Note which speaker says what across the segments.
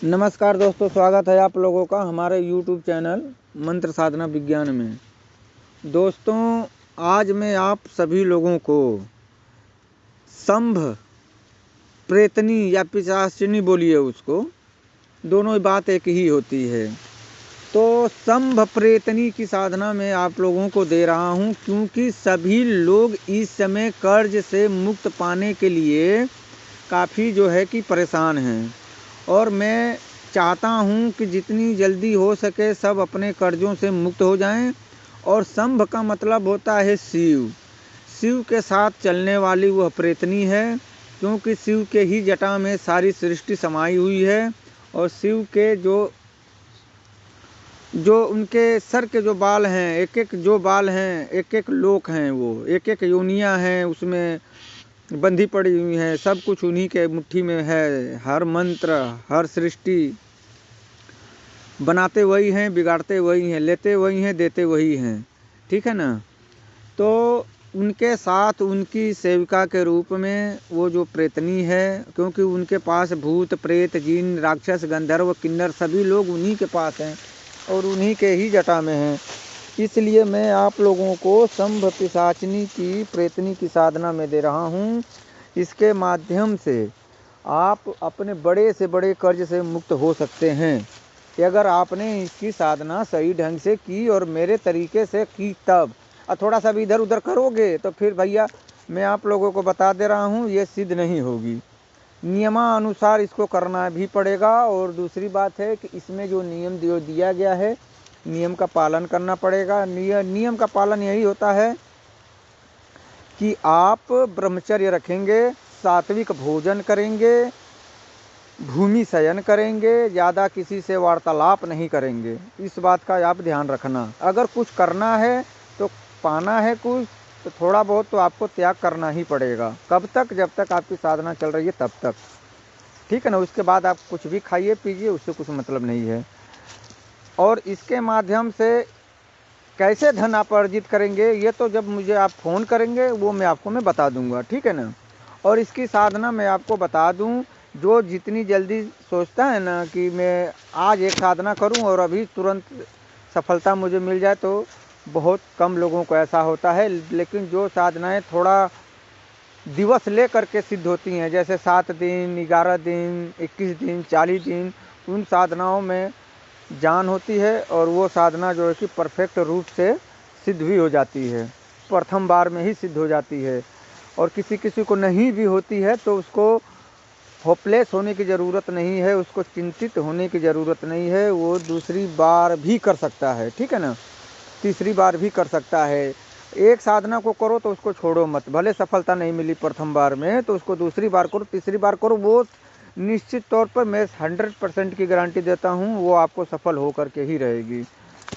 Speaker 1: नमस्कार दोस्तों, स्वागत है आप लोगों का हमारे YouTube चैनल मंत्र साधना विज्ञान में। दोस्तों, आज मैं आप सभी लोगों को संभ प्रेतनी या पिशाचिनी बोलिए उसको, दोनों ही बात एक ही होती है। तो संभ प्रेतनी की साधना में आप लोगों को दे रहा हूँ, क्योंकि सभी लोग इस समय कर्ज से मुक्त पाने के लिए काफ़ी कि परेशान हैं। और मैं चाहता हूँ कि जितनी जल्दी हो सके सब अपने कर्जों से मुक्त हो जाएं। और संभ का मतलब होता है शिव। शिव के साथ चलने वाली वह प्रेतनी है, क्योंकि शिव के ही जटा में सारी सृष्टि समाई हुई है। और शिव के जो उनके सर के जो बाल हैं, एक एक जो बाल हैं, एक एक लोक हैं, वो एक एक योनियाँ हैं, उसमें बंधी पड़ी हुई हैं। सब कुछ उन्हीं के मुट्ठी में है। हर मंत्र, हर सृष्टि बनाते वही हैं, बिगाड़ते वही हैं, लेते वही हैं, देते वही हैं। ठीक है ना। तो उनके साथ उनकी सेविका के रूप में वो जो प्रेतनी है, क्योंकि उनके पास भूत प्रेत जिन राक्षस गंधर्व किन्नर सभी लोग उन्हीं के पास हैं और उन्हीं के ही जटा में हैं। इसलिए मैं आप लोगों को संभ पिशाचिनी की प्रेतनी की साधना में दे रहा हूँ। इसके माध्यम से आप अपने बड़े से बड़े कर्ज से मुक्त हो सकते हैं, कि अगर आपने इसकी साधना सही ढंग से की और मेरे तरीके से की तब। और थोड़ा सा भी इधर उधर करोगे तो फिर भैया मैं आप लोगों को बता दे रहा हूँ, ये सिद्ध नहीं होगी। नियमानुसार इसको करना भी पड़ेगा। और दूसरी बात है कि इसमें जो नियम दिया गया है, नियम का पालन करना पड़ेगा। नियम का पालन यही होता है कि आप ब्रह्मचर्य रखेंगे, सात्विक भोजन करेंगे, भूमि शयन करेंगे, ज़्यादा किसी से वार्तालाप नहीं करेंगे। इस बात का आप ध्यान रखना। अगर कुछ करना है तो पाना है कुछ, तो थोड़ा बहुत तो आपको त्याग करना ही पड़ेगा। कब तक? जब तक आपकी साधना चल रही है तब तक। ठीक है ना। उसके बाद आप कुछ भी खाइए पीजिए, उससे कुछ मतलब नहीं है। और इसके माध्यम से कैसे धन आप अर्जित करेंगे, ये तो जब मुझे आप फ़ोन करेंगे वो मैं बता दूंगा। ठीक है ना। और इसकी साधना मैं आपको बता दूं, जो जितनी जल्दी सोचता है ना कि मैं आज एक साधना करूं और अभी तुरंत सफलता मुझे मिल जाए, तो बहुत कम लोगों को ऐसा होता है। लेकिन जो साधनाएं थोड़ा दिवस ले करके सिद्ध होती हैं, जैसे 7 दिन, 11 दिन, 21 दिन, 40 दिन, उन साधनाओं में जान होती है। और वो साधना जो है कि परफेक्ट रूप से सिद्ध भी हो जाती है, प्रथम बार में ही सिद्ध हो जाती है। और किसी किसी को नहीं भी होती है तो उसको होपलेस होने की ज़रूरत नहीं है, उसको चिंतित होने की ज़रूरत नहीं है। वो दूसरी बार भी कर सकता है। ठीक है ना। तीसरी बार भी कर सकता है। एक साधना को करो तो उसको छोड़ो मत। भले सफलता नहीं मिली प्रथम बार में तो उसको दूसरी बार करो, तीसरी बार करो। वो निश्चित तौर पर मैं 100% की गारंटी देता हूँ, वो आपको सफल हो करके ही रहेगी।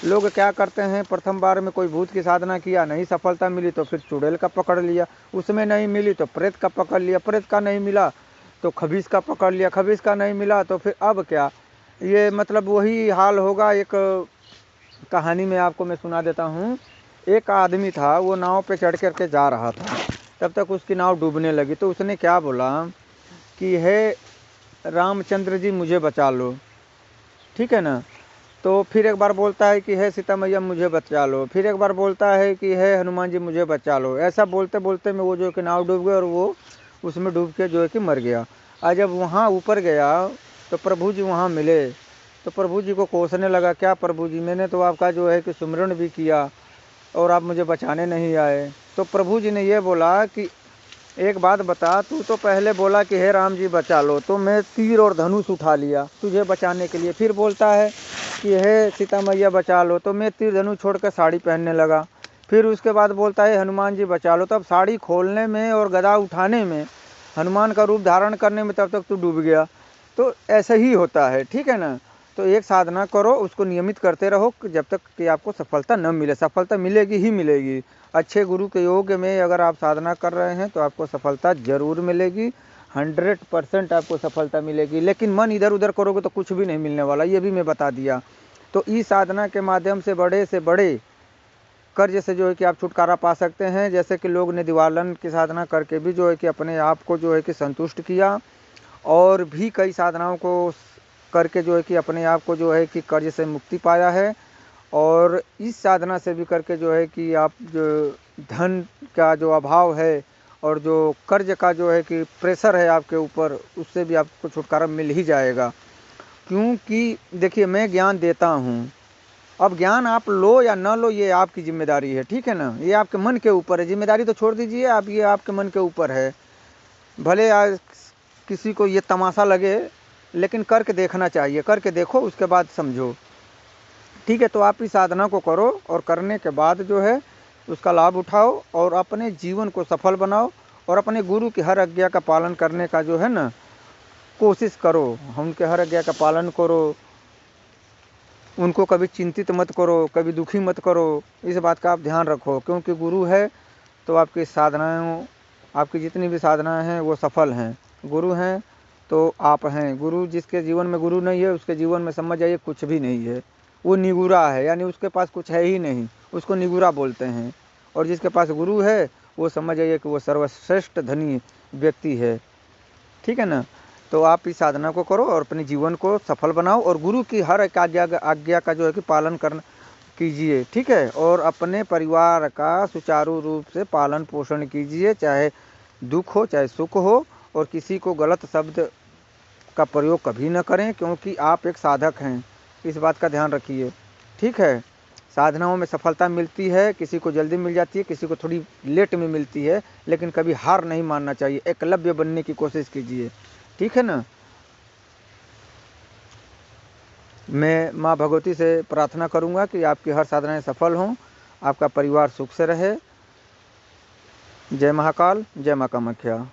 Speaker 1: लोग क्या करते हैं, प्रथम बार में कोई भूत की साधना किया, नहीं सफलता मिली तो फिर चुड़ैल का पकड़ लिया, उसमें नहीं मिली तो प्रेत का पकड़ लिया, प्रेत का नहीं मिला तो खबीस का पकड़ लिया, खबीस का नहीं मिला तो फिर अब क्या। ये मतलब वही हाल होगा। एक कहानी में आपको मैं सुना देता हूँ। एक आदमी था, वो नाव पे चढ़ करके जा रहा था, तब तक उसकी नाव डूबने लगी। तो उसने क्या बोला कि हे रामचंद्र जी मुझे बचा लो। ठीक है ना। तो फिर एक बार बोलता है कि हे सीता मैया मुझे बचा लो। फिर एक बार बोलता है कि हे हनुमान जी मुझे बचा लो। ऐसा बोलते बोलते में वो जो है कि नाव डूब गया और वो उसमें डूब के जो है कि मर गया। और जब वहाँ ऊपर गया तो प्रभु जी वहाँ मिले। तो प्रभु जी को कोसने लगा, क्या प्रभु जी, मैंने तो आपका जो है कि सुमिरन भी किया और आप मुझे बचाने नहीं आए। तो प्रभु जी ने ये बोला कि एक बात बता, तू तो पहले बोला कि हे राम जी बचा लो, तो मैं तीर और धनुष उठा लिया तुझे बचाने के लिए। फिर बोलता है कि हे सीता मैया बचा लो, तो मैं तीर धनुष छोड़ कर साड़ी पहनने लगा। फिर उसके बाद बोलता है हनुमान जी बचा लो, तब साड़ी खोलने में और गदा उठाने में, हनुमान का रूप धारण करने में तब तक तू डूब गया। तो ऐसा ही होता है। ठीक है ना। तो एक साधना करो, उसको नियमित करते रहो जब तक कि आपको सफलता न मिले। सफलता मिलेगी ही मिलेगी। अच्छे गुरु के योग में अगर आप साधना कर रहे हैं तो आपको सफलता ज़रूर मिलेगी। 100% आपको सफलता मिलेगी। लेकिन मन इधर उधर करोगे तो कुछ भी नहीं मिलने वाला, ये भी मैं बता दिया। तो इस साधना के माध्यम से बड़े कर्ज से जो है कि आप छुटकारा पा सकते हैं। जैसे कि लोग ने दिवालन की साधना करके भी जो है कि अपने आप को जो है कि संतुष्ट किया, और भी कई साधनाओं को करके जो है कि अपने आप को जो है कि कर्ज से मुक्ति पाया है। और इस साधना से भी करके जो है कि आप जो धन का जो अभाव है और जो कर्ज का जो है कि प्रेशर है आपके ऊपर, उससे भी आपको छुटकारा मिल ही जाएगा। क्योंकि देखिए, मैं ज्ञान देता हूँ, अब ज्ञान आप लो या ना लो ये आपकी जिम्मेदारी है, ठीक है ना। ये आपके मन के ऊपर है, जिम्मेदारी तो छोड़ दीजिए आप, ये आपके मन के ऊपर है। भले आज किसी को ये तमाशा लगे, लेकिन करके देखना चाहिए, करके देखो उसके बाद समझो, ठीक है। तो आप इस साधना को करो और करने के बाद जो है उसका लाभ उठाओ और अपने जीवन को सफल बनाओ और अपने गुरु की हर आज्ञा का पालन करने का जो है ना कोशिश करो। उनके हर आज्ञा का पालन करो, उनको कभी चिंतित मत करो, कभी दुखी मत करो, इस बात का आप ध्यान रखो। क्योंकि गुरु है तो आपकी साधनाएँ, आपकी जितनी भी साधनाएँ हैं वो सफल हैं। गुरु हैं तो आप हैं। गुरु जिसके जीवन में गुरु नहीं है उसके जीवन में समझ जाइए कुछ भी नहीं है, वो निगूरा है, यानी उसके पास कुछ है ही नहीं, उसको निगूरा बोलते हैं। और जिसके पास गुरु है वो समझ जाइए कि वो सर्वश्रेष्ठ धनी व्यक्ति है, ठीक है ना। तो आप इस साधना को करो और अपने जीवन को सफल बनाओ और गुरु की हर एक आज्ञा का जो है कि पालन करना कीजिए, ठीक है। और अपने परिवार का सुचारू रूप से पालन पोषण कीजिए, चाहे दुख हो चाहे सुख हो। और किसी को गलत शब्द का प्रयोग कभी न करें, क्योंकि आप एक साधक हैं, इस बात का ध्यान रखिए, ठीक है। साधनाओं में सफलता मिलती है, किसी को जल्दी मिल जाती है, किसी को थोड़ी लेट में मिलती है, लेकिन कभी हार नहीं मानना चाहिए, एकलव्य बनने की कोशिश कीजिए, ठीक है ना। मैं माँ भगवती से प्रार्थना करूँगा कि आपकी हर साधनाएं सफल हों, आपका परिवार सुख से रहे। जय महाकाल, जय माँ कामाख्या।